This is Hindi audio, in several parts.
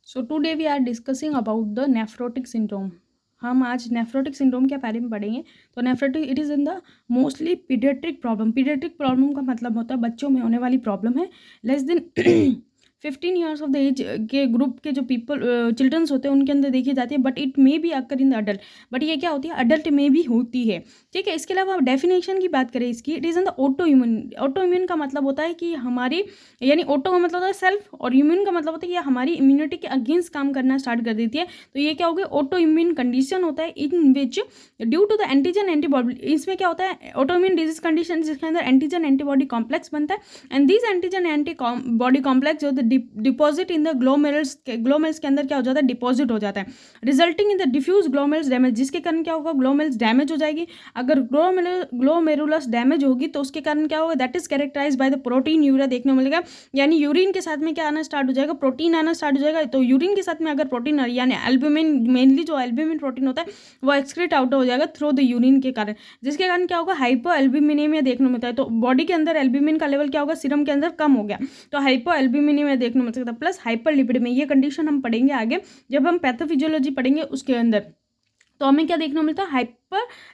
So today we are discussing about the nephrotic syndrome. हम आज नेफ्रोटिक सिंड्रोम के बारे में पढ़ेंगे। तो nephrotic it is in the mostly paediatric problem. Paediatric problem का मतलब होता है बच्चों में होने वाली प्रॉब्लम है। Less than 15 years of the age के ग्रुप के जो पीपल चिल्ड्रंस होते हैं उनके अंदर देखी जाती है, but it may be occur in the adult. But ये क्या होती है, अडल्ट में भी होती है। ठीक है, इसके अलावा आप डेफिनेशन की बात करें इसकी, it is in the auto immune. Auto immune का मतलब होता है कि हमारी, यानी ऑटो का मतलब होता है सेल्फ, और इम्यून का मतलब होता है कि हमारी इम्यूनिटी के अगेंस्ट काम करना स्टार्ट कर देती है। तो ये क्या हो गया, ऑटो इम्यून कंडीशन होता है in which due to the antigen antibody. इसमें क्या होता है, ऑटो इम्यून डिजीज कंडीशन जिसके अंदर एंटीजन एंटीबॉडी कॉम्प्लेक्स बनता है। And this antigen anti body complex जो डिपॉजिट इन द ग्लोमेरुल्स के अंदर क्या हो जाता है, डिपॉजिट हो जाता है, resulting in the diffuse glomerulus damage. जिसके कारण क्या होगा, ग्लोमेरुल्स डैमेज हो जाएगी। अगर ग्लोमेरुलस डैमेज होगी तो उसके कारण क्या होगा, that is characterize by the proteinuria देखने को मिलेगा। यानी यूरिन के साथ में क्या आना स्टार्ट हो जाएगा, प्रोटीन आना स्टार्ट हो जाएगा। तो यूरिन के साथ में अगर प्रोटीन यानी एल्ब्यूमिन, मेनली जो एल्ब्यूमिन प्रोटीन होता है वो एक्सक्रीट आउट हो जाएगा थ्रू द यूरिन के कारण, जिसके कारण क्या होगा, हाइपो एल्ब्यूमिनेमिया देखने को मिलता है। तो बॉडी के अंदर एल्ब्यूमिन का लेवल क्या होगा, सीरम के अंदर कम हो गया, तो हाइपो एल्ब्यूमिनेमिया देखने को मिल सकता है। प्लस हाइपर लिपिडेमिया, ये कंडीशन हम पढ़ेंगे आगे जब हम पैथोफिजियोलॉजी पढ़ेंगे उसके अंदर। तो हमें क्या देखने को मिलता है, हाइपर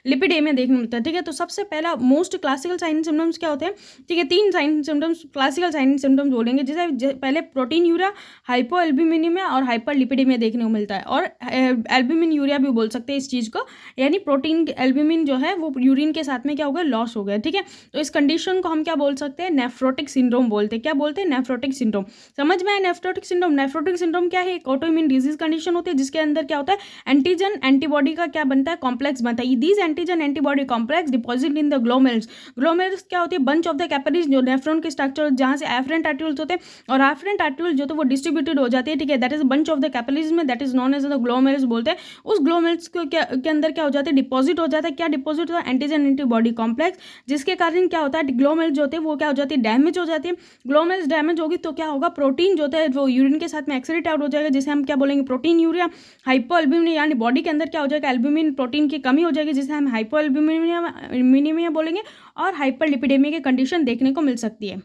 लिपिडेमिया देखने को मिलता है। ठीक है, तो सबसे पहला most classical sign and symptoms क्या होते हैं। ठीक है, 3 sign symptoms, classical sign and symptoms बोलेंगे, जैसे पहले प्रोटीन यूरिया, हाइपो एल्ब्यूमिनेमिया और हाइपर लिपिडेमिया देखने को मिलता है। और एल्ब्यूमिन यूरिया भी बोल सकते हैं इस चीज़ को, यानी प्रोटीन एल्ब्यूमिन जो है वो यूरिन के साथ में क्या हो गया, लॉस हो गया। ठीक है, तो इस कंडीशन को हम क्या बोल सकते हैं, नेफ्रोटिक सिंड्रोम बोलते हैं। क्या बोलते हैं, नेफ्रोटिक सिंड्रोम। समझ में आया नेफ्रोटिक सिंड्रोम। नेफ्रोटिक सिंड्रोम क्या है, एक ऑटोइम्यून डिजीज कंडीशन होती है जिसके अंदर क्या होता है, एंटीजन एंटीबॉडी का क्या बनता है, कॉम्प्लेक्स बनता है। These antigen antibody complex deposit in the glomerulus. Glomerulus क्या होती है, बंच ऑफ द कैपिलरीज, जो नेफ्रॉन के स्ट्रक्चर जहां से एफरेंट आर्टरील्स होते हैं, और एफरेंट आर्टरील्स जो तो वो डिस्ट्रीब्यूटेड हो जाते हैं। ठीक है, that is bunch of the capillaries में, that is known as the glomerulus बोलते हैं। उस ग्लोमेरुल्स के अंदर क्या हो जाता है, डिपॉजिट हो जाता है। क्या डिपॉजिट होता है, एंटीजन एंटीबॉडी कॉम्प्लेक्स, जिसके कारण क्या होता है, ग्लोमेरुल्स जो होते हैं वो क्या हो जाती है, डैमेज हो जाती है। ग्लोमेरुल्स डैमेज होगी तो क्या होगा, प्रोटीन जो होता है वो यूरिन के साथ में एक्सक्रीट आउट हो जाएगा, जिसे हम क्या बोलेंगे, प्रोटीन यूरिया। हाइपो एल्ब्यूमिन, यानी बॉडी के अंदर क्या हो जाएगा, एल्ब्यूमिन प्रोटीन की कमी हो जाएगी, जिसे हम हाइपो एल्ब्यूमिनिया बोलेंगे। और हाइपर लिपिडेमिया की कंडीशन देखने को मिल सकती है।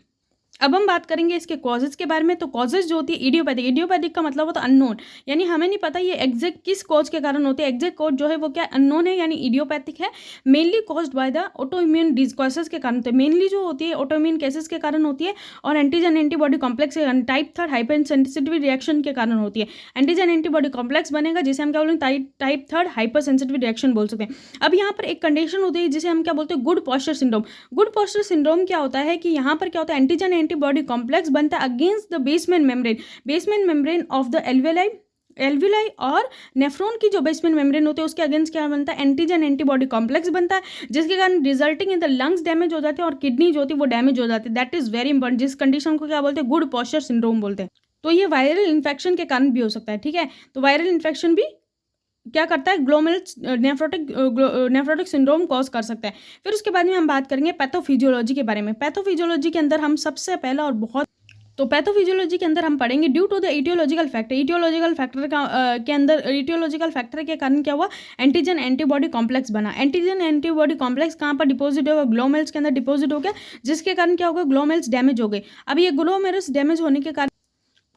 अब हम बात करेंगे इसके कॉजेज के बारे में। तो कॉजेज जो होती है इडियोपैथिक, इडियोपैथिक का मतलब होता है अननोन, यानी हमें नहीं पता ये एग्जैक्ट किस कॉज के कारण होती है। एग्जैक्ट कॉज जो है वो क्या अननोन है, यानी इडियोपैथिक है। Mainly caused by the auto immune cases के कारण होते हैं, मेनली जो होती है ऑटो इम्यून केसेस के कारण होती है। और एंटीजन एंटीबॉडी कॉम्प्लेक्स के कारण, टाइप 3 हाइपर सेंसिटिव रिएक्शन के कारण होती है। एंटीजन एंटीबॉडी कॉम्प्लेक्स बनेगा जिसे हम क्या बोलेंगे, टाइप 3 हाइपर सेंसिटिव रिएक्शन बोल सकते हैं। अब यहाँ पर एक कंडीशन होती है जिसे हम क्या बोलते हैं, Goodpasture syndrome. Goodpasture syndrome क्या होता है कि यहाँ पर क्या होता है, एंटीजन एंटीबॉडी कॉम्प्लेक्स बनता है against the basement membrane of the alveoli और नेफ्रॉन की जो बेसमेंट मेम्ब्रेन होते हैं उसके अगेंस्ट क्या बनता है, एंटीजन एंटीबॉडी कॉम्प्लेक्स बनता है, जिसके कारण resulting in the lungs damage हो जाते हैं और किडनी जो होती है वो डैमेज हो जाती है। दैट इज वेरी इंपॉर्टेंट, जिस कंडीशन को क्या बोलते हैं, गुड पॉस्चर सिंड्रोम बोलते हैं। तो ये वायरल इन्फेक्शन के कारण भी हो सकता है। ठीक है, तो वायरल इन्फेक्शन भी क्या करता है, नेफ्रोटिक सिंड्रोम कॉज कर सकता है। फिर उसके बाद में हम बात करेंगे पैथोफिजियोलॉजी के बारे में। पैथोफिजियोलॉजी के अंदर हम सबसे पहला और बहुत, तो पैथोफिजियोलॉजी के अंदर हम पढ़ेंगे due to the aetiological factor. Aetiological factor के अंदर, इटियोलॉजिकल फैक्टर के कारण क्या हुआ, एंटीजन एंटीबॉडी कॉम्प्लेक्स बना। एंटीजन एंटीबॉडी कॉम्प्लेक्स कहाँ पर डिपॉजिट होगा, ग्लोमेरुल्स के अंदर डिपॉजिट हो गया, जिसके कारण क्या होगा, ग्लोमेरुल्स डैमेज हो गए। अब ये ग्लोमेरुल्स डैमेज होने के कारण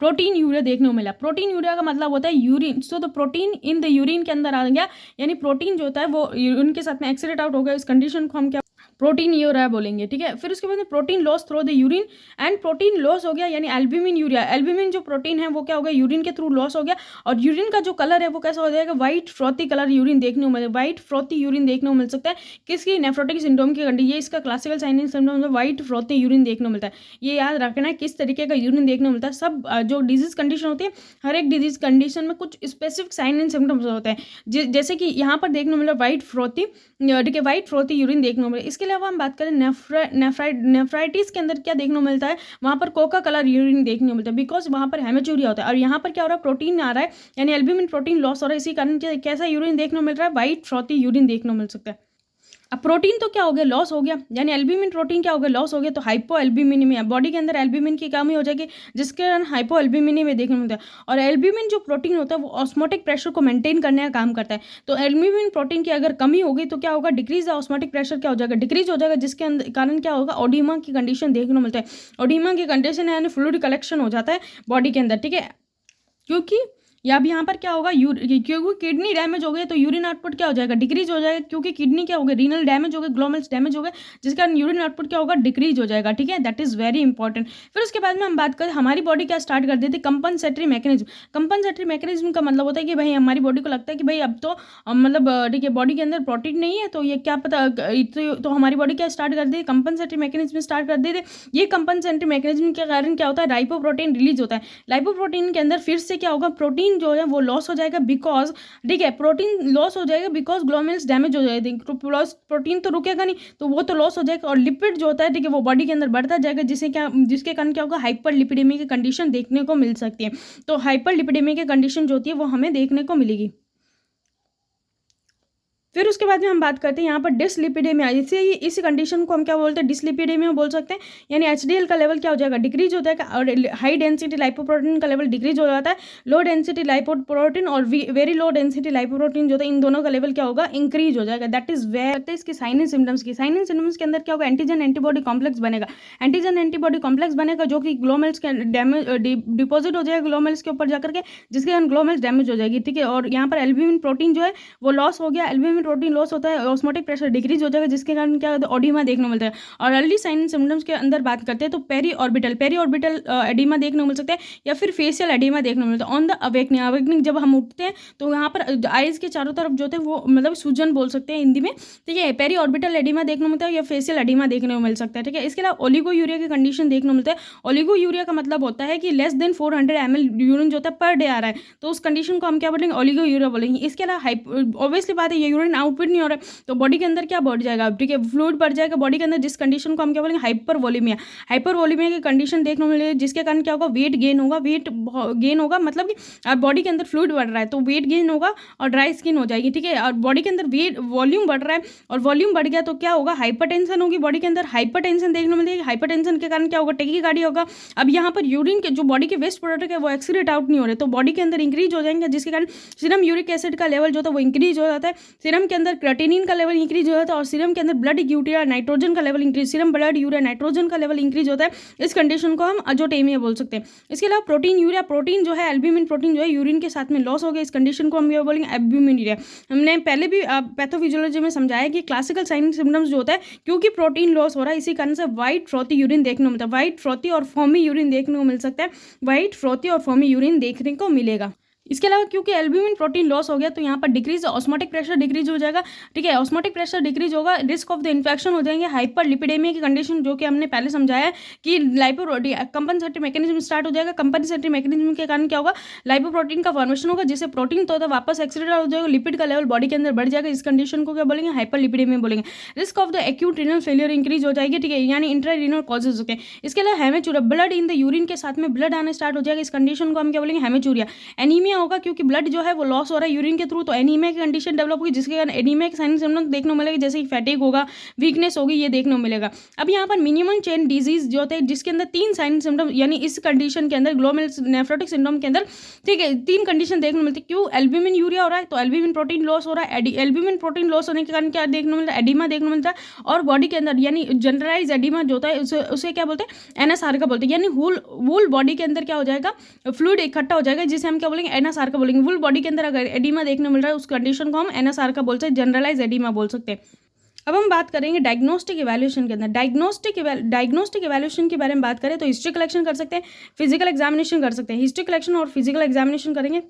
प्रोटीन यूरिया देखने को मिला। प्रोटीन यूरिया का मतलब होता है urine, so the protein in the urine के अंदर आ गया, यानी प्रोटीन जो होता है वो यूरिन के साथ में एक्सक्रीट आउट हो गया। इस कंडीशन को हम क्या, प्रोटीन यूरिया बोलेंगे। ठीक है, फिर उसके बाद में protein loss through the urine, and protein loss हो गया, यानी एल्ब्यूमिन यूरिया, एल्ब्यूमिन जो प्रोटीन है वो क्या हो गया, यूरिन के थ्रू लॉस हो गया। और यूरिन का जो कलर है वो कैसा हो जाएगा, व्हाइट फ्रॉथी कलर यूरिन देखने को मिले, व्हाइट फ्रॉथी यूरिन देखने को मिल सकता है। किसकी, नेफ्रोटिक सिंड्रोम की कंडीशन, ये इसका क्लासिकल साइन एंड सिम्टम्स में व्हाइट फ्रॉथी यूरिन देखने को मिलता है। ये याद रखना है किस तरीके का यूरिन देखने को मिलता है। सब जो डिजीज कंडीशन होती है, हर एक डिजीज कंडीशन में कुछ स्पेसिफिक साइन एंड सिम्टम्स होते हैं, जैसे कि यहाँ पर देखने को मिला व्हाइट फ्रॉथी, ठीक है, व्हाइट फ्रॉथी यूरिन देखने को मिले। इसके अलावा हम बात करें नेफ्राइटिस के अंदर क्या देखने को मिलता है, वहाँ पर कोका कलर यूरिन देखने को मिलता है, बिकॉज वहाँ पर हेमेचूरिया होता है। और यहाँ पर क्या हो रहा है, प्रोटीन आ रहा है, यानी एल्ब्यूमिन प्रोटीन लॉस हो रहा है, इसी कारण कैसा यूरिन देखने को मिल रहा है, व्हाइट फ्रॉथी यूरिन देखने को मिल सकता है। अब प्रोटीन तो क्या हो गया, लॉस हो गया, यानी एल्ब्यूमिन प्रोटीन क्या हो गया, लॉस हो गया, तो हाइपो एल्ब्यूमिनेमिया, बॉडी के अंदर एल्ब्यूमिन की कमी हो जाएगी, जिसके कारण हाइपो एल्ब्यूमिनेमिया देखने को मिलता है। और एल्ब्यूमिन जो प्रोटीन होता है वो ऑस्मोटिक प्रेशर को मेंटेन करने का काम करता है। तो एल्ब्यूमिन प्रोटीन की अगर कमी होगी तो क्या होगा, डिक्रीज द ऑस्मोटिक प्रेशर क्या हो जाएगा, डिक्रीज हो जाएगा, जिसके कारण क्या होगा, ओडिमा की कंडीशन देखने को मिलता है। ओडिमा की कंडीशन है, यानी फ्लूइड कलेक्शन हो जाता है बॉडी के अंदर। ठीक है, क्योंकि या अब यहाँ पर क्या होगा, क्योंकि किडनी डैमेज हो गई तो यूरिन आउटपुट क्या हो जाएगा, डिक्रीज हो जाएगा, क्योंकि किडनी क्या हो गई, रीनल डैमेज हो गए, ग्लोमेरुलस डैमेज हो गए, जिस कारण यूरिन आउटपुट क्या होगा, डिक्रीज हो जाएगा। ठीक है, दैट इज वेरी इंपॉर्टेंट। फिर उसके बाद में हम बात करें हमारी बॉडी क्या स्टार्ट कर देती है, कंपनसेटरी मैकेनिज्म। कंपनसेटरी मैकेनिज्म का मतलब होता है कि भाई हमारी बॉडी को लगता है कि भाई अब तो मतलब ठीक है बॉडी के अंदर प्रोटीन नहीं है, तो ये क्या पता तो हमारी बॉडी क्या स्टार्ट कर दी है, कंपनसेटरी मैकेनिज्म स्टार्ट कर देते। ये कंपनसेटरी मैकेनिज्म के कारण क्या होता है, लाइपोप्रोटीन रिलीज होता है। लाइपोप्रोटीन के अंदर फिर से क्या होगा, प्रोटीन जो है वो लॉस हो जाएगा, बिकॉज ठीक है प्रोटीन लॉस हो जाएगा बिकॉज ग्लोमेरुलस डैमेज हो जाएगा, प्रोटीन तो रुकेगा नहीं, तो वो तो लॉस हो जाएगा। और लिपिड जो होता है ठीक है वो बॉडी के अंदर बढ़ता जाएगा, जिसके कारण क्या होगा, हाइपर लिपिडेमी की कंडीशन देखने को मिल सकती है। तो हाइपर लिपिडेमी की कंडीशन जो होती है वो हमें देखने को मिलेगी। फिर उसके बाद में हम बात करते हैं यहाँ पर डिसलिपिडेमिया। इसी कंडीशन को हम क्या बोलते हैं, डिसलिपिडेमिया बोल सकते हैं। यानी एचडीएल का लेवल क्या हो जाएगा, डिक्रीज हो जाएगा, और हाई डेंसिटी लाइपोप्रोटीन का लेवल डिक्रीज हो जाता है। लो डेंसिटी लाइपोप्रोटीन और वेरी लो डेंसिटी लाइपोप्रोटीन जो होता है, इन दोनों का लेवल क्या होगा, इंक्रीज हो जाएगा। दैट इज वेयर इसकी साइन एंड सिम्टम्स की। साइन एंड सिम्टम्स के अंदर क्या होगा, एंटीजन एंटीबॉडी कॉम्प्लेक्स बनेगा। एंटीजन एंटीबॉडी कॉम्प्लेक्स बनेगा जो कि ग्लोमेरुलस के डैमेज डिपॉजिट हो जाएगा ग्लोमेरुलस के ऊपर जाकर के, जिसके कारण ग्लोमेरुलस डैमेज हो जाएगी। ठीक है, और यहाँ पर एल्ब्यूमिन प्रोटीन जो है वो लॉस हो गया। एल्ब्यूमिन प्रोटीन लॉस होता है, ऑस्मोटिक प्रेशर डिक्रीज हो जाएगा, जिसके कारण क्या होता है, ओडिमा देखने को मिलता है। और अर्ली साइन एंड सिम्टम्स के अंदर बात करते हैं तो पेरी ऑर्बिटल एडिमा देखने को मिल सकता है, या फिर फेशियल एडिमा देखने को मिलता है। ऑन द अवेकनिंग जब हम उठते हैं तो यहाँ पर आइज के चारों तरफ जो थे वो मतलब सूजन बोल सकते हैं हिंदी में। ठीक है, पेरी ऑर्बिटल एडिमा देखने को मिलता है या फेशियल एडिमा देखने को मिल सकता है। ठीक है, इसके अलावा ओलिगोयूरिया की कंडीशन देखने को मिलता है। ओलिगोयूरिया का मतलब होता है कि लेस देन 400 ml यूरिन जो होता है पर डे आ रहा है, तो उस कंडीशन को हम क्या बोलेंगे, ओलिगोयूरिया बोलेंगे। इसके अलावा ऑब्वियसली बात है ये यूरिन आउटपुट नहीं हो रहा है, तो बॉडी के अंदर क्या बढ़ जाएगा, ठीक है फ्लूइड बढ़ जाएगा बॉडी के अंदर, जिस कंडीशन को हम क्या बोलेंगे, हाइपर वोलीमिया। हाइपर वोलीमिया की कंडीशन देखने को मिलेगी, जिसके कारण क्या होगा, वेट गेन होगा, मतलब कि अब बॉडी के अंदर फ्लूइड बढ़ रहा है तो वेट गेन होगा और ड्राई स्किन हो जाएगी। ठीक है, और बॉडी के अंदर वेट वॉल्यूम बढ़ रहा है और वॉल्यूम बढ़ गया तो क्या होगा, हाइपरटेंशन होगी बॉडी के अंदर, हाइपरटेंशन देखने को मिलेगी। हाइपरटेंशन के कारण क्या होगा, टेकीकार्डी होगा। अब यहाँ पर यूरिन के जो बॉडी के वेस्ट प्रोडक्ट है वो एक्सक्रीट आउट नहीं हो रहे, तो बॉडी के अंदर इंक्रीज हो जाएंगे, जिसके कारण सीरम यूरिक एसिड का लेवल जो था वो इंक्रीज हो जाता है। सीरम के अंदर क्रेटिनिन का लेवल इंक्रीज हो जाता है, और सीरम के अंदर ब्लड यूरिया नाइट्रोजन का level increase, serum blood urea nitrogen का लेवल इंक्रीज होता है। इस कंडीशन को हम अजोटेमिया बोल सकते हैं। इसके अलावा प्रोटीन जो है, एल्ब्यूमिन प्रोटीन जो है यूरिन के साथ में लॉस हो गया, इस कंडीशन को हम ये बोलेंगे एल्ब्यूमिनुरिया। हमने पहले भी पैथोफिजियोलॉजी में समझाया कि क्लासिकल साइन सिम्टम्स जो होता है, क्योंकि प्रोटीन लॉस हो रहा है इसी कारण से व्हाइट फ्रॉथी यूरिन देखने को मिलता है, व्हाइट फ्रॉथी और फॉर्मी यूरिन देखने को मिल सकता है, व्हाइट फ्रॉथी और फॉर्मी यूरिन देखने को मिलेगा। इसके अलावा क्योंकि एल्ब्यूमिन प्रोटीन लॉस हो गया तो यहाँ पर डिक्रीज ऑस्मोटिक प्रेशर डिक्रीज हो जाएगा। ठीक है, ऑस्मोटिक प्रेशर डिक्रीज होगा, रिस्क ऑफ द इन्फेक्शन हो जाएंगे, हाइपर लिपिडेमिया की कंडीशन जो कि हमने पहले समझाया है कि कंपनसेटरी मैकेनिज्म स्टार्ट हो जाएगा। कंपनसेटरी मैकेनिज्म के कारण क्या होगा, लाइपोप्रोटीन का फॉर्मेशन होगा, जिससे प्रोटीन तो वापस एक्सक्रीट हो जाएगा, लिपिड का लेवल बॉडी के अंदर बढ़ जाएगा, इस कंडीशन को क्या बोलेंगे, हाइपर लिपिडेमिया बोलेंगे। Risk of the acute renal failure increase हो जाएगी। ठीक है, यानी इंट्रा रीनल कॉजेज होते हैं। इसके अलावा haematuria, blood in the urine के साथ में ब्लड आना स्टार्ट हो जाएगा, इस कंडीशन को हम क्या बोलेंगे, हेमेचूरिया। एनीमिया होगा, क्योंकि ब्लड जो है वो लॉस हो रहा है यूरिन के थ्रू, तो एनीमिया की कंडीशन डेवलप होगी, जिसके कारण एनीमिया के साइन सिम्टम्स देखने को मिलेगा, जैसे कि फैटिग होगा, वीकनेस होगी, ये देखने को मिलेगा। अब यहाँ पर मिनिमम चेन डिजीज जो होते हैं, जिसके अंदर 3 साइन सिम्टम, यानी इस कंडीशन के अंदर ग्लोमेरुलस नेफ्रोटिक सिंड्रोम के अंदर ठीक है 3 कंडीशन देखने को मिलती है। क्यों, एल्ब्यूमिन यूरिया हो रहा है तो एल्ब्यूमिन प्रोटीन लॉस हो रहा है, एल्ब्यूमिन प्रोटीन लॉस होने के कारण क्या देखने को मिलता है, एडिमा देखने को मिलता है। और बॉडी के अंदर यानी जनरलाइज एडिमा जो होता है उसे क्या बोलते हैं, एनएसआर का बोलते हैं, यानी वूल बॉडी के अंदर क्या हो जाएगा, फ्लूइड इकट्ठा हो जाएगा, जिसे हम क्या बोलेंगे, एनएसआर का बोलेंगे। वूल बॉडी के अंदर अगर एडिमा देखने मिल रहा है उस कंडीशन को हम एनएसआर का बोलते हैं, जनरलाइज एडिमा बोल सकते हैं। अब हम बात करेंगे डायग्नोस्टिक इवैल्यूएशन के अंदर। डायग्नोस्टिक इवैल्यूएशन के बारे में बात करें तो हिस्ट्री कलेक्शन कर सकते हैं, फिजिकल एग्जामिनेशन कर सकते हैं। हिस्ट्री कलेक्शन और फिजिकल एग्जामिनेशन करेंगे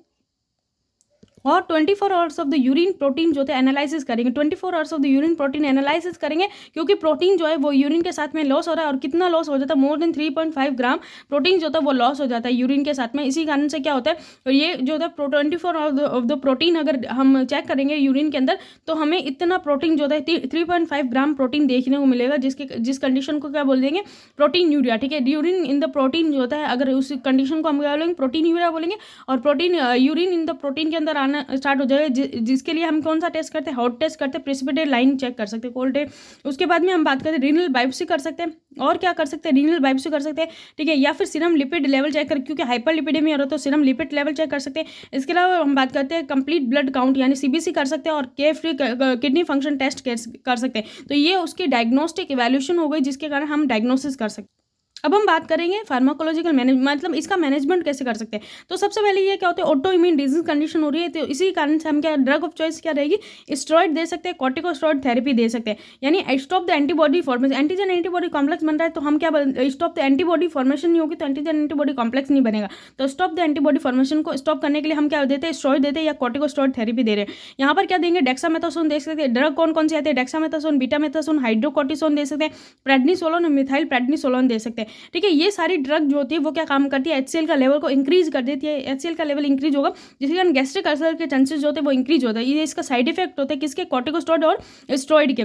और 24 hours of the urine protein जो है एनालिसिस करेंगे। 24 hours of the urine protein analysis करेंगे, क्योंकि प्रोटीन जो है वो यूरिन के साथ में लॉस हो रहा है, और कितना लॉस हो जाता है, मोर देन 3.5 ग्राम प्रोटीन जो था वो लॉस हो जाता है यूरिन के साथ में। इसी कारण से क्या होता है, ये जो होता है 24 ऑफ द प्रोटीन अगर हम चेक करेंगे यूरिन के अंदर, तो हमें इतना प्रोटीन जो है 3.5 ग्राम प्रोटीन देखने को मिलेगा, जिस कंडीशन को क्या बोल देंगे, प्रोटीन यूरिया। ठीक है, यूरिन इन द प्रोटीन जो होता है, अगर उस कंडीशन को हम क्या बोलेंगे, प्रोटीन यूरिया बोलेंगे। और protein urine in the protein के अंदर स्टार्ट हो जाएगा, जिसके लिए हम कौन सा टेस्ट करते हैं, हॉट टेस्ट करते हैं, प्रेसिपिटेट लाइन चेक कर सकते हैं, कोल्ड टेस्ट। उसके बाद में हम बात करते हैं रीनल बायोप्सी कर सकते हैं, और क्या कर सकते हैं, रीनल बायोप्सी कर सकते हैं। ठीक है, या फिर सीरम लिपिड लेवल चेक कर, क्योंकि हाइपर लिपिडेमिया हो रहा है तो सीरम लिपिड लेवल चेक कर सकते हैं। इसके अलावा हम बात करते हैं कंप्लीट ब्लड काउंट यानी सीबीसी कर सकते हैं, और केफ्री किडनी फंक्शन टेस्ट कर सकते हैं। तो ये उसकी डायग्नोस्टिक इवैल्यूएशन हो गई, जिसके कारण हम डायग्नोसिस कर सकते हैं। अब हम बात करेंगे फार्माकोलॉजिकल मतलब इसका मैनेजमेंट कैसे कर सकते हैं। तो सबसे पहले ये क्या होता है, ऑटो इम्यून डिजीज कंडीशन हो रही है, तो इसी कारण से हम क्या ड्रग ऑफ चॉइस क्या रहेगी, स्टेरॉइड दे सकते हैं, कॉर्टिकोस्टेरॉइड थेरेपी दे सकते हैं, यानी stop the antibody formation. Antigen antibody complex बन रहा है तो हम क्या स्टॉप द एंटीबॉडी फॉर्मेशन नहीं होगी तो एंटीजन एंटीबॉडी कॉम्प्लेक्स नहीं बनेगा, तो स्टॉप द एंटीबॉडी फॉर्मेशन को स्टॉप करने के लिए हम क्या देते हैं, स्टेरॉइड देते हैं या कॉर्टिकोस्टेरॉइड थेरेपी दे रहे हैं। यहाँ पर क्या देंगे, डेक्सामेथासोन दे सकते हैं। ड्रग कौन कौन से आते हैं, डेक्सामेथासोन, बीटामेथासोन, हाइड्रोकोर्टिसोन दे सकते हैं, प्रेडनिसोलोन, मिथाइल प्रेडनिसोलोन दे सकते हैं। ठीक है, ये सारी ड्रग जो होती है वो क्या काम करती है, HCl का लेवल को इंक्रीज कर देती है। HCl का लेवल इंक्रीज होगा जिसके कारण गैस्ट्रिक अल्सर के चांसेस जो होते हैं वो इंक्रीज होता है। ये इसका साइड इफेक्ट होता है किसके, कॉर्टिकोस्टेरॉइड और स्टेरॉइड के।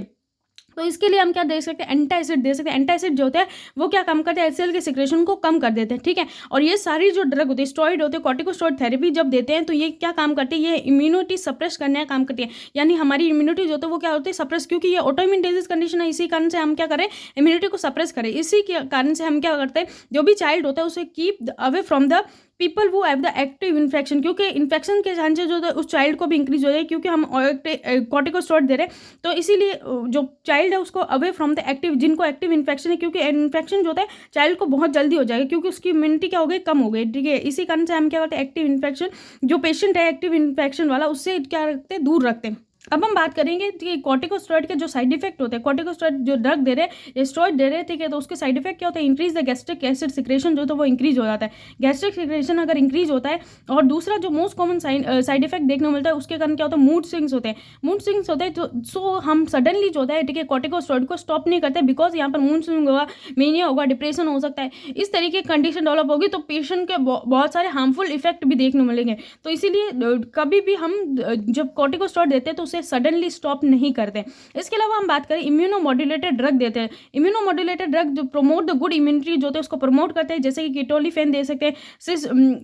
तो इसके लिए हम क्या दे सकते हैं, एंटासिड दे सकते हैं। एंटासिड जो होता है वो क्या काम करते हैं, HCl के सिक्रेशन को कम कर देते हैं। ठीक है, और ये सारी जो ड्रग होती है, स्टेरॉइड होते हैं, कॉर्टिकोस्टेरॉइड थेरेपी जब देते हैं तो ये क्या काम करती है, ये इम्यूनिटी सप्रेस करने का काम करती है, यानी हमारी इम्यूनिटी जो होती है वो क्या होती है, सप्रेस, क्योंकि ये ऑटोइम्यून डिजीज कंडीशन है, इसी कारण से हम क्या करें, इम्यूनिटी को सप्रेस करें। इसी के कारण से हम क्या करते हैं, जो भी चाइल्ड होता है उसे keep away from the people वो हैव द एक्टिव इन्फेक्शन, क्योंकि इन्फेक्शन के चांसेस जो है उस चाइल्ड को भी इंक्रीज हो जाए, क्योंकि हम कॉर्टिकोस्टेरॉइड दे रहे हैं, तो इसीलिए जो चाइल्ड है उसको अवे फ्रॉम द एक्टिव, जिनको एक्टिव इन्फेक्शन है, क्योंकि इन्फेक्शन जो होता है चाइल्ड को बहुत जल्दी हो जाएगा क्योंकि उसकी इम्यूनिटी क्या हो गई, कम हो गई। ठीक है, इसी कारण से हम क्या करते हैं, एक्टिव इन्फेक्शन जो पेशेंट है एक्टिव इन्फेक्शन वाला उससे क्या रखते हैं, दूर रखते हैं। अब हम बात करेंगे कि कॉर्टिकोस्टेरॉइड के जो साइड इफेक्ट होते हैं, कॉर्टिकोस्टेरॉइड जो ड्रग दे रहे हैं, स्टेरॉइड दे रहे हैं, ठीक है, तो उसके साइड इफेक्ट क्या होता है, increase the gastric acid secretion जो तो वो इंक्रीज हो जाता है। गैस्ट्रिक सिक्रेशन अगर इंक्रीज होता है, और दूसरा जो मोस्ट कॉमन साइड इफेक्ट देखने को मिलता है उसके कारण क्या होता है, मूड स्विंग्स होते हैं। मूड स्विंग्स होते हैं तो सो हम सडनली जो होता है, ठीक है, कॉर्टिकोस्टेरॉइड को स्टॉप नहीं करते बिकॉज यहाँ पर मूड स्विंग होगा, मेनिया होगा, डिप्रेशन हो सकता है, इस तरीके की कंडीशन डेवलप होगी तो पेशेंट के बहुत सारे हार्मफुल इफेक्ट भी देखने को मिलेंगे। तो इसीलिए कभी भी हम जब कॉर्टिकोस्टेरॉइड देते हैं तो उसे सडनली स्टॉप नहीं करते। इसके अलावा हम बात करें इम्यूनोमोड्यूलेटेड ड्रग देते हैं। इम्यूनोमोड्यूलेटेड ड्रग जो प्रमोट द गुड इम्यूनिटी जो होते हैं उसको प्रमोट करते हैं, जैसे कि कीटोलिफेन दे सकते हैं,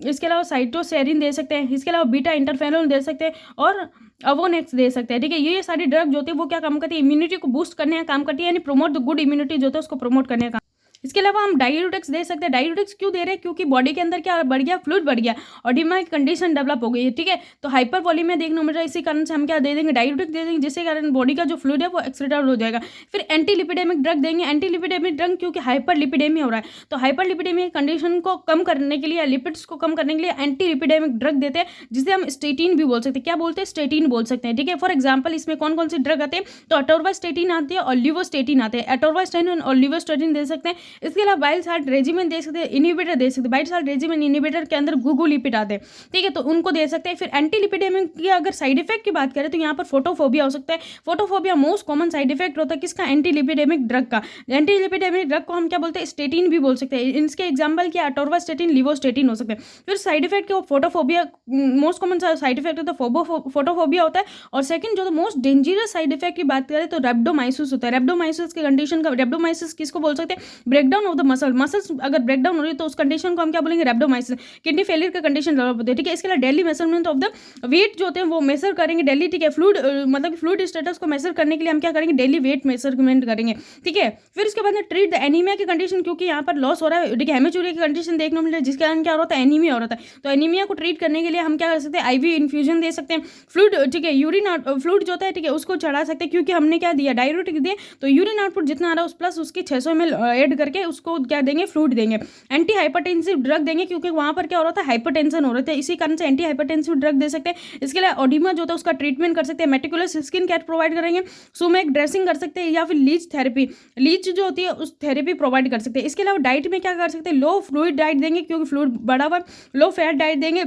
इसके अलावा साइटोसेरिन दे सकते हैं, इसके अलावा बीटा इंटरफेरोन दे सकते हैं और अवोनेक्स दे सकते हैं। ठीक है, ये सारी ड्रग जो होती है वो क्या काम करती है, इम्यूनिटी को बूस्ट करने का काम करती है, यानी प्रमोट द गुड इम्यूनिटी जो होता है उसको प्रमोट करने का। इसके अलावा हम डायूरेटिक्स दे सकते हैं। डायूरेटिक्स क्यों दे रहे हैं, क्योंकि बॉडी के अंदर क्या बढ़ गया, फ्लूइड बढ़ गया, ऑडिमा की कंडीशन डेवलप हो गई है। ठीक है, तो हाइपर वॉल्यूमिया देखने को मिल रहा है, इसी कारण से हम क्या दे देंगे, डायूरेटिक्स दे देंगे, जिसके कारण बॉडी का जो फ्लूइड है वो एक्सक्रीटेड हो जाएगा। फिर एंटी लिपिडेमिक ड्रग देंगे। एंटी लिपिडेमिक ड्रग क्योंकि हाइपर लिपिडेमिया हो रहा है, तो हाइपर लिपिडेमिया कंडीशन को कम करने के लिए, लिपिड्स को कम करने के लिए एंटी लिपिडेमिक ड्रग देते हैं, जिसे हम स्टेटिन भी बोल सकते हैं। क्या बोलते हैं, स्टेटिन बोल सकते हैं। ठीक है, फॉर एग्जाम्पल इसमें कौन कौन सी ड्रग आते हैं, तो अटोरवास्टेटिन आते हैं और लिवोस्टेटिन आते हैं। अटोरवास्टेटिन और लिवोस्टेटिन दे सकते हैं। इसके अलावा बाइल साल्ट रेजिमेन दे सकते हैं, इनिबिटर दे सकते हैं। बाइल साल्ट रेजिमेन इनिबिटर के अंदर गुगुलिपिड आते हैं। ठीक है, तो उनको दे सकते हैं। फिर एंटी लिपिडेमिक की अगर साइड इफेक्ट की बात करें तो यहाँ पर फोटोफोबिया हो सकता है। Photophobia most common side effect होता है किसका, एंटी लिपिडेमिक ड्रग का। एंटी लिपिडेमिक ड्रग को हम क्या बोलते हैं, स्टेटिन भी बोल सकते हैं। इसके एग्जाम्पल क्या, अटोरवास्टेटिन, लिवोस्टेटिन हो सकते हैं। फिर साइड इफेक्ट के photophobia most common side effect होता है, फोटोफोबिया होता है। और सेकंड जो मोस्ट डेंजरस साइड इफेक्ट की बात करें तो रेब्डोमाइसिस होता है। रेब्डोमाइसिस की कंडीशन का, रेब्डोमाइसिस किसको बोल सकते हैं, ब्रेकडाउन ऑफ द मसल्स अगर ब्रेकडाउन हो रही है तो उस कंडीशन को हम क्या बोलेंगे, रेब्डोमाइसिस। किडनी फेलियर का कंडीशन डेवलप होती है। ठीक है, इसके लिए daily measurement of the weight जो होते हैं वो मेजर करेंगे डेली। ठीक है, फ्लूइड मतलब फ्लूइड स्टेटस को मेजर करने के लिए हम क्या करेंगे, डेली वेट मेजरमेंट करेंगे। ठीक है, फिर उसके बाद में ट्रीट द एनीमिया की कंडीशन, क्योंकि यहाँ पर लॉस हो रहा है, ठीक है, हेमेचूरिया की कंडीशन देखने को मिल रही है, जिसके कारण क्या हो रहा है, एनीमिया हो रहा था। तो एनीमिया को ट्रीट करने के लिए हम क्या कर सकते हैं, आईवी इन्फ्यूजन दे सकते हैं। फ्लूइड, ठीक है, यूरिन फ्लूइड जो होता है, ठीक है, उसको चढ़ा सकते हैं, क्योंकि हमने क्या दिया, डायूरेटिक दिए, तो यूरिन आउटपुट जितना आ रहा है उस प्लस उसकी 600 ml ऐड करके उसको क्या देंगे, फ्लूइड देंगे। एंटी हाइपरटेंसिव ड्रग देंगे, क्योंकि वहाँ पर क्या हो रहा था, हाइपरटेंशन हो रहे थे, इसी कारण से एंटी हाइपरटेंसिव ड्रग दे सकते हैं। इसके लिए ऑडिमा जो होता है उसका ट्रीटमेंट कर सकते हैं। मेटिकुलस स्किन केयर प्रोवाइड करेंगे, सुमेक ड्रेसिंग कर सकते हैं, या फिर लीच थेरेपी, लीच जो होती है उस थेरेपी प्रोवाइड कर सकते हैं। इसके अलावा डाइट में क्या कर सकते हैं, लो फ्लूइड डाइट देंगे, क्योंकि फ्लूइड बढ़ा हुआ, लो फैट डाइट देंगे,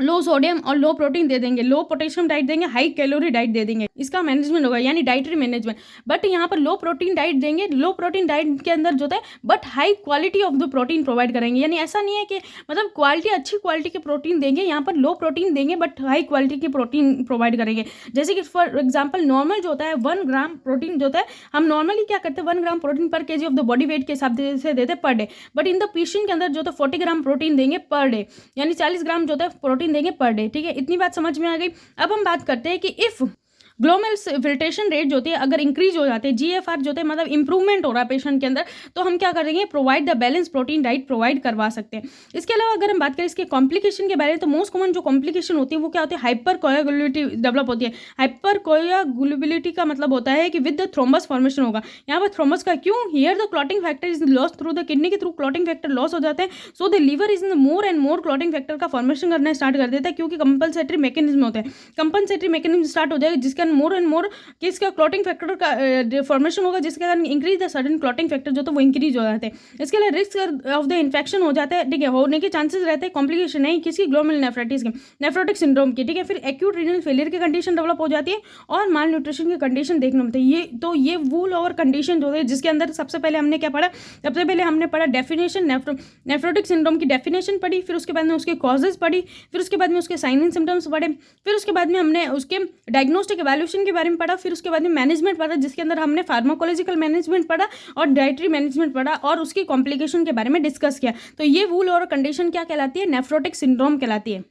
लो सोडियम और लो प्रोटीन दे देंगे, लो पोटेशियम डाइट देंगे, हाई कैलोरी डाइट दे देंगे। इसका मैनेजमेंट होगा, यानी डाइटरी मैनेजमेंट। बट यहाँ पर लो प्रोटीन डाइट देंगे, लो प्रोटीन डाइट के अंदर जो है but high quality of the protein provide करेंगे, यानी ऐसा नहीं है कि मतलब क्वालिटी, अच्छी क्वालिटी के प्रोटीन देंगे, यहाँ पर लो प्रोटीन देंगे बट हाई क्वालिटी की प्रोटीन प्रोवाइड करेंगे। जैसे कि फॉर एग्जाम्पल नॉर्मल जो होता है 1 ग्राम प्रोटीन जो होता है, हम नॉर्मली क्या करते हैं 1 ग्राम प्रोटीन पर KG of the body weight के हिसाब से देते हैं per day. But in the patient के अंदर जो है 40 ग्राम प्रोटीन देंगे पर डे, यानी 40 ग्राम जो है प्रोटीन देंगे पर डे। ठीक है, इतनी बात समझ में आ गई। अब हम बात करते हैं कि इफ ग्लोमेरुलर फिल्ट्रेशन रेट जो होती है अगर इंक्रीज हो जाते हैं, GFR जो होते हैं मतलब इंप्रूवमेंट हो रहा है पेशेंट के अंदर, तो हम क्या करेंगे, provide the balance protein diet provide करवा सकते हैं। इसके अलावा अगर हम बात करें इसके कॉम्प्लिकेशन के बारे में, तो मोस्ट कॉमन जो कॉम्प्लिकेशन होती है वो क्या होती है, हाइपर कोयागुलिटी डेवलप होती है। हाइपर कोयागुलिबिलिटी का मतलब होता है कि विद द थ्रोम्बस फॉर्मेशन होगा। यहाँ पर थ्रोम्बस का क्यों, here the clotting factor is loss through the kidney के थ्रू क्लॉटिंग फैक्टर लॉस हो जाते हैं, so the liver is in more and more clotting factor का फॉर्मेशन करना स्टार्ट कर देता है, क्योंकि कंपलसेटरी मैकेनिज्म होता है, कंपनसेटरी मैकेनिज्म स्टार्ट हो जाएगा जिसका मोर एंड मोर किसका क्लॉटिंग फैक्टर का फॉर्मेशन होगा, जिसके कारण increase the sudden clotting factor जो तो वो इंक्रीज हो जाते हैं। इसके लिए रिस्क ऑफ द इन्फेक्शन हो जाता है, ठीक है, होने के चांसेस रहते हैं, कॉम्प्लिकेशन नहीं किसी ग्लोमेरुलोनेफ्राइटिस के, नेफ्रोटिक सिंड्रोम की, ठीक है। फिर एक्यूट रीनल फेलियर की कंडीशन डेवलप हो जाती है और माल न्यूट्रिशन की कंडीशन देखने मिलती है। ये वूल ओवर कंडीशन जो है जिसके अंदर सबसे पहले हमने क्या पढ़ा, सबसे पहले हमने पढ़ा डेफिनेशन, नेफ्रोटिक सिंड्रोम की डेफिनेशन पढ़ी, फिर उसके बाद में उसके कॉजेज पढ़ी, फिर उसके बाद में उसके साइन एंड सिम्टम्स पढ़े, फिर उसके बाद में हमने उसके डायग्नोस्टिक एवैल्यूएशन के बारे में पढ़ा, फिर उसके बाद में मैनेजमेंट पढ़ा जिसके अंदर हमने फार्माकोलॉजिकल मैनेजमेंट पढ़ा और डाइटरी मैनेजमेंट पढ़ा और उसकी कॉम्प्लिकेशन के बारे में डिस्कस किया। तो ये वूल ओवर कंडीशन क्या कहलाती है, नेफ्रोटिक सिंड्रोम कहलाती है।